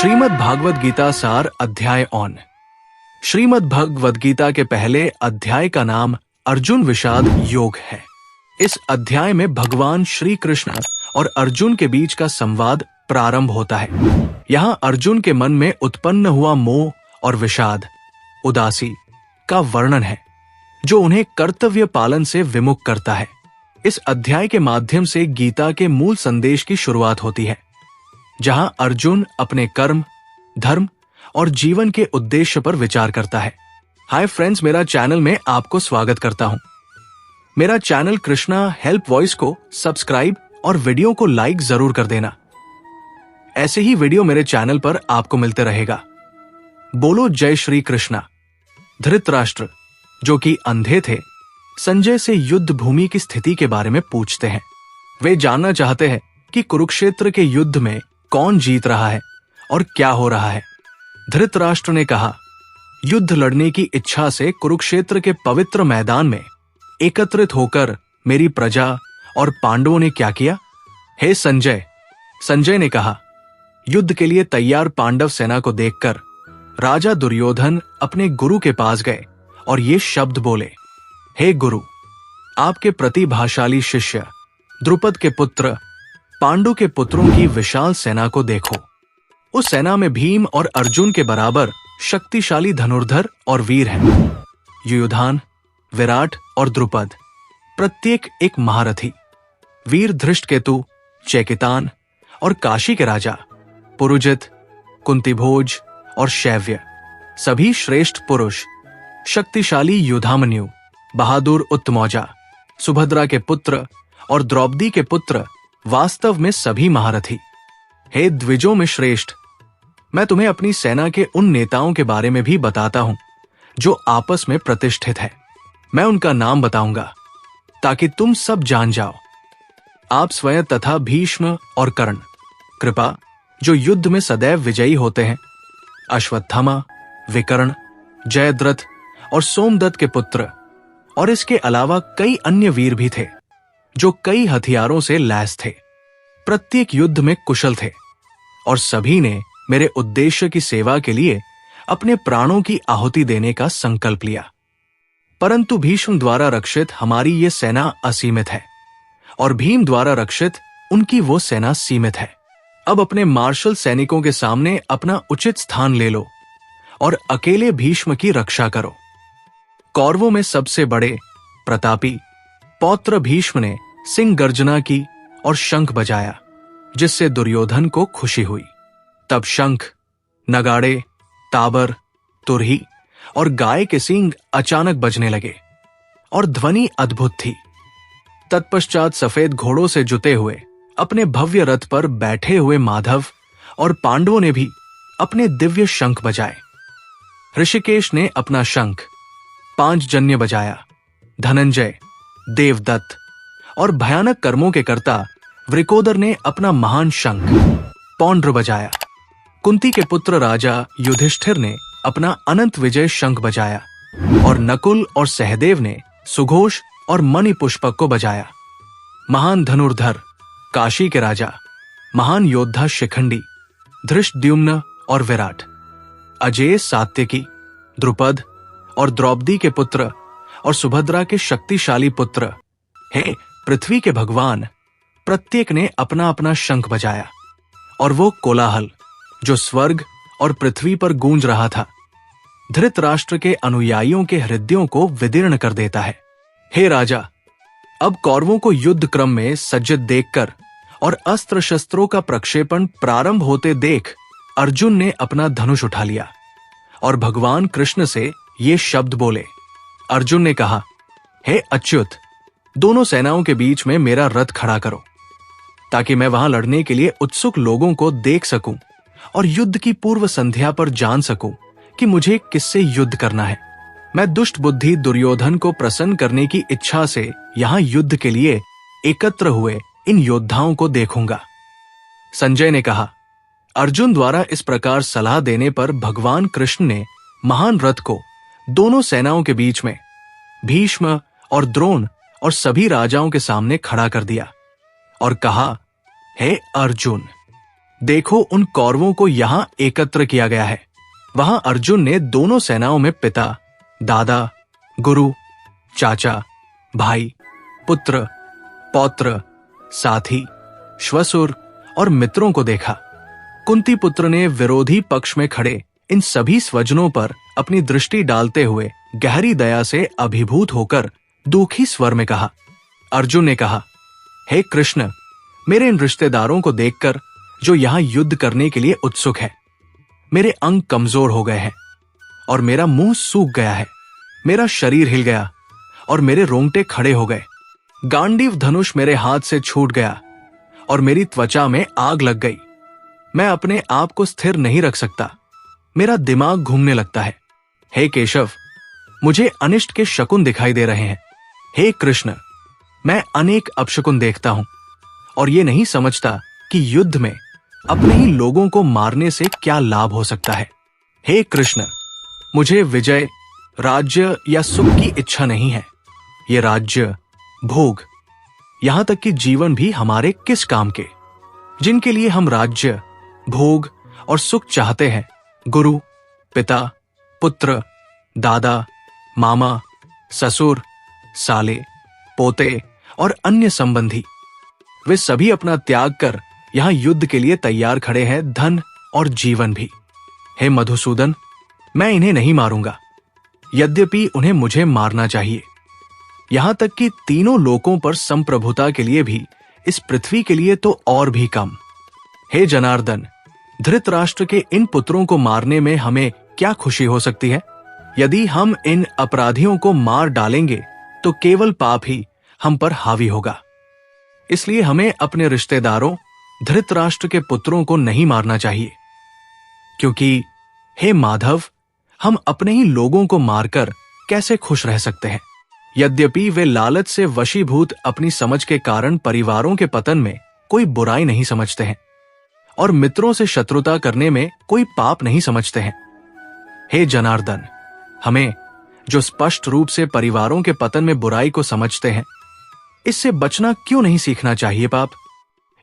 श्रीमद् भागवत गीता सार अध्याय ऑन। श्रीमद् भगवद गीता के पहले अध्याय का नाम अर्जुन विषाद योग है। इस अध्याय में भगवान श्री कृष्ण और अर्जुन के बीच का संवाद प्रारंभ होता है। यहाँ अर्जुन के मन में उत्पन्न हुआ मोह और विषाद, उदासी का वर्णन है, जो उन्हें कर्तव्य पालन से विमुख करता है। इस अध्याय के माध्यम से गीता के मूल संदेश की शुरुआत होती है, जहां अर्जुन अपने कर्म, धर्म और जीवन के उद्देश्य पर विचार करता है। हाय फ्रेंड्स, मेरा चैनल में आपको स्वागत करता हूं। मेरा चैनल कृष्णा हेल्प वॉइस को सब्सक्राइब और वीडियो को लाइक जरूर कर देना। ऐसे ही वीडियो मेरे चैनल पर आपको मिलते रहेगा। बोलो जय श्री कृष्णा। धृतराष्ट्र, जो कि अंधे थे, संजय से युद्ध भूमि की स्थिति के बारे में पूछते हैं। वे जानना चाहते हैं कि कुरुक्षेत्र के युद्ध में कौन जीत रहा है और क्या हो रहा है। धृतराष्ट्र ने कहा, युद्ध लड़ने की इच्छा से कुरुक्षेत्र के पवित्र मैदान में एकत्रित होकर मेरी प्रजा और पांडवों ने क्या किया? हे संजय, संजय ने कहा, युद्ध के लिए तैयार पांडव सेना को देखकर राजा दुर्योधन अपने गुरु के पास गए और ये शब्द बोले, हे गुरु, आपके प्रतिभाशाली शिष्य द्रुपद के पुत्र पांडु के पुत्रों की विशाल सेना को देखो। उस सेना में भीम और अर्जुन के बराबर शक्तिशाली धनुर्धर और वीर हैं। युयुधान, विराट और द्रुपद, प्रत्येक एक महारथी। वीर धृष्टकेतु, चेकितान और काशी के राजा पुरुजित, कुंतीभोज और शैव्य, सभी श्रेष्ठ पुरुष। शक्तिशाली युधामन्यु, बहादुर उत्तमौजा, सुभद्रा के पुत्र और द्रौपदी के पुत्र वास्तव में सभी महारथी। हे द्विजों में श्रेष्ठ, मैं तुम्हें अपनी सेना के उन नेताओं के बारे में भी बताता हूं जो आपस में प्रतिष्ठित है। मैं उनका नाम बताऊंगा ताकि तुम सब जान जाओ। आप स्वयं तथा भीष्म और कर्ण, कृपा, जो युद्ध में सदैव विजयी होते हैं, अश्वत्थामा, विकर्ण, जयद्रथ और सोमदत्त के पुत्र, और इसके अलावा कई अन्य वीर भी थे जो कई हथियारों से लैस थे। प्रत्येक युद्ध में कुशल थे और सभी ने मेरे उद्देश्य की सेवा के लिए अपने प्राणों की आहुति देने का संकल्प लिया। परंतु भीष्म द्वारा रक्षित हमारी ये सेना असीमित है और भीम द्वारा रक्षित उनकी वो सेना सीमित है। अब अपने मार्शल सैनिकों के सामने अपना उचित स्थान ले लो और अकेले भीष्म की रक्षा करो। कौरवों में सबसे बड़े प्रतापी पौत्र भीष्म ने सिंह गर्जना की और शंख बजाया, जिससे दुर्योधन को खुशी हुई। तब शंख, नगाड़े, ताबर, तुरही और गाय के सींग अचानक बजने लगे और ध्वनि अद्भुत थी। तत्पश्चात सफेद घोड़ों से जुते हुए अपने भव्य रथ पर बैठे हुए माधव और पांडवों ने भी अपने दिव्य शंख बजाए। ऋषिकेश ने अपना शंख, पांचजन्य बजाया। धनंजय, देवदत्त और भयानक कर्मों के कर्ता वृकोदर ने अपना महान शंख, पौंड्र बजाया। कुंती के पुत्र राजा युधिष्ठिर ने अपना अनंत विजय शंख बजाया और नकुल और सहदेव ने सुघोष और मणिपुष्पक को बजाया। महान धनुर्धर काशी के राजा, महान योद्धा शिखंडी, धृष्टद्युम्न और विराट, अजेय सात्यकी, द्रुपद और द्रौपदी के पुत्र और सुभद्रा के शक्तिशाली पुत्र, हे पृथ्वी के भगवान, प्रत्येक ने अपना अपना शंख बजाया और वो कोलाहल जो स्वर्ग और पृथ्वी पर गूंज रहा था, धृतराष्ट्र के अनुयायियों के हृदयों को विदीर्ण कर देता है। हे राजा, अब कौरवों को युद्ध क्रम में सज्जित देखकर और अस्त्र शस्त्रों का प्रक्षेपण प्रारंभ होते देख अर्जुन ने अपना धनुष उठा लिया और भगवान कृष्ण से ये शब्द बोले। अर्जुन ने कहा, हे अच्युत, दोनों सेनाओं के बीच में मेरा रथ खड़ा करो ताकि मैं वहां लड़ने के लिए उत्सुक लोगों को देख सकूं और युद्ध की पूर्व संध्या पर जान सकूं कि मुझे किससे युद्ध करना है। मैं दुष्ट बुद्धि दुर्योधन को प्रसन्न करने की इच्छा से यहां युद्ध के लिए एकत्र हुए इन योद्धाओं को देखूंगा। संजय ने कहा, अर्जुन द्वारा इस प्रकार सलाह देने पर भगवान कृष्ण ने महान रथ को दोनों सेनाओं के बीच में भीष्म और द्रोण और सभी राजाओं के सामने खड़ा कर दिया और कहा, हे अर्जुन, देखो, उन कौरवों को यहाँ एकत्र किया गया है। वहां अर्जुन ने दोनों सेनाओं में पिता, दादा, गुरु, चाचा, भाई, पुत्र, पौत्र, साथी, श्वसुर और मित्रों को देखा। कुंती पुत्र ने विरोधी पक्ष में खड़े इन सभी स्वजनों पर अपनी दृष्टि डालते हुए गहरी दया से अभिभूत होकर दुखी स्वर में कहा। अर्जुन ने कहा, हे कृष्ण, मेरे इन रिश्तेदारों को देखकर जो यहां युद्ध करने के लिए उत्सुक है, मेरे अंग कमजोर हो गए हैं और मेरा मुंह सूख गया है। मेरा शरीर हिल गया और मेरे रोंगटे खड़े हो गए। गांडीव धनुष मेरे हाथ से छूट गया और मेरी त्वचा में आग लग गई। मैं अपने आप को स्थिर नहीं रख सकता। मेरा दिमाग घूमने लगता है। हे केशव, मुझे अनिष्ट के शकुन दिखाई दे रहे हैं। हे कृष्ण, मैं अनेक अपशकुन देखता हूं और ये नहीं समझता कि युद्ध में अपने ही लोगों को मारने से क्या लाभ हो सकता है। हे कृष्ण, मुझे विजय, राज्य या सुख की इच्छा नहीं है। ये राज्य, भोग, यहां तक कि जीवन भी हमारे किस काम के? जिनके लिए हम राज्य, भोग और सुख चाहते हैं, गुरु, पिता, पुत्र, दादा, मामा, ससुर, साले, पोते और अन्य संबंधी, वे सभी अपना त्याग कर यहां युद्ध के लिए तैयार खड़े हैं, धन और जीवन भी। हे मधुसूदन, मैं इन्हें नहीं मारूंगा, यद्यपि उन्हें मुझे मारना चाहिए। यहां तक कि तीनों लोकों पर संप्रभुता के लिए भी, इस पृथ्वी के लिए तो और भी कम। हे जनार्दन, धृतराष्ट्र के इन पुत्रों को मारने में हमें क्या खुशी हो सकती है? यदि हम इन अपराधियों को मार डालेंगे तो केवल पाप ही हम पर हावी होगा। इसलिए हमें अपने रिश्तेदारों धृतराष्ट्र के पुत्रों को नहीं मारना चाहिए, क्योंकि हे माधव, हम अपने ही लोगों को मारकर कैसे खुश रह सकते हैं? यद्यपि वे लालच से वशीभूत अपनी समझ के कारण परिवारों के पतन में कोई बुराई नहीं समझते हैं और मित्रों से शत्रुता करने में कोई पाप नहीं समझते हैं। हे जनार्दन, हमें जो स्पष्ट रूप से परिवारों के पतन में बुराई को समझते हैं, इससे बचना क्यों नहीं सीखना चाहिए? पाप,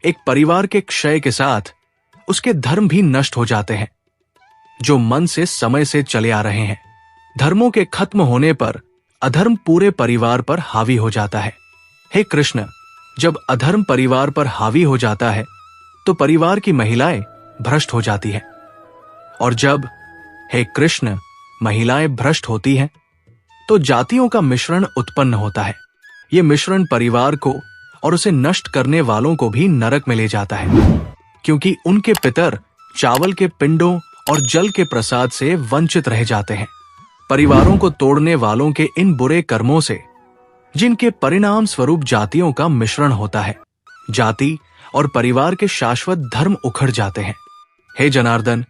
एक परिवार के क्षय के साथ उसके धर्म भी नष्ट हो जाते हैं, जो मन से समय से चले आ रहे हैं। धर्मों के खत्म होने पर अधर्म पूरे परिवार पर हावी हो जाता है। हे कृष्ण, जब अधर्म परिवार पर हावी हो जाता है तो परिवार की महिलाएं भ्रष्ट हो जाती हैं, और जब, हे कृष्ण, महिलाएं भ्रष्ट होती हैं तो जातियों का मिश्रण उत्पन्न होता है। यह मिश्रण परिवार को और उसे नष्ट करने वालों को भी नरक में ले जाता है, क्योंकि उनके पितर चावल के पिंडों और जल के प्रसाद से वंचित रह जाते हैं। परिवारों को तोड़ने वालों के इन बुरे कर्मों से, जिनके परिणाम स्वरूप जातियों का मिश्रण होता है, जाति और परिवार के शाश्वत धर्म उखड़ जाते हैं। हे जनार्दन,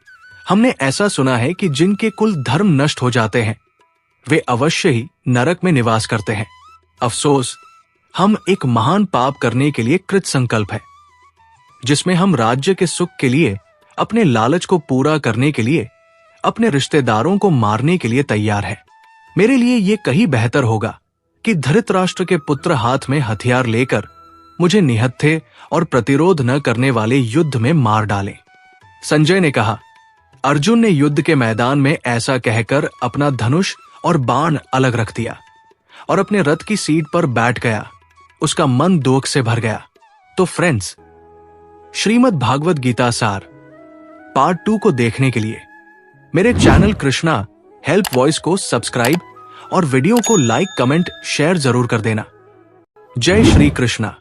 हमने ऐसा सुना है कि जिनके कुल धर्म नष्ट हो जाते हैं, वे अवश्य ही नरक में निवास करते हैं। अफसोस, हम एक महान पाप करने के लिए कृत संकल्प है, जिसमें हम राज्य के सुख के लिए, अपने लालच को पूरा करने के लिए, अपने रिश्तेदारों को मारने के लिए तैयार है। मेरे लिए यह कहीं बेहतर होगा कि धृतराष्ट्र के पुत्र हाथ में हथियार लेकर मुझे निहत्थे और प्रतिरोध न करने वाले युद्ध में मार डालें। संजय ने कहा। अर्जुन ने युद्ध के मैदान में ऐसा कहकर अपना धनुष और बाण अलग रख दिया और अपने रथ की सीट पर बैठ गया। उसका मन दुख से भर गया। तो फ्रेंड्स, श्रीमद् भागवत गीता सार पार्ट 2 को देखने के लिए मेरे चैनल कृष्णा हेल्प वॉइस को सब्सक्राइब और वीडियो को लाइक, कमेंट, शेयर जरूर कर देना। जय श्री कृष्णा।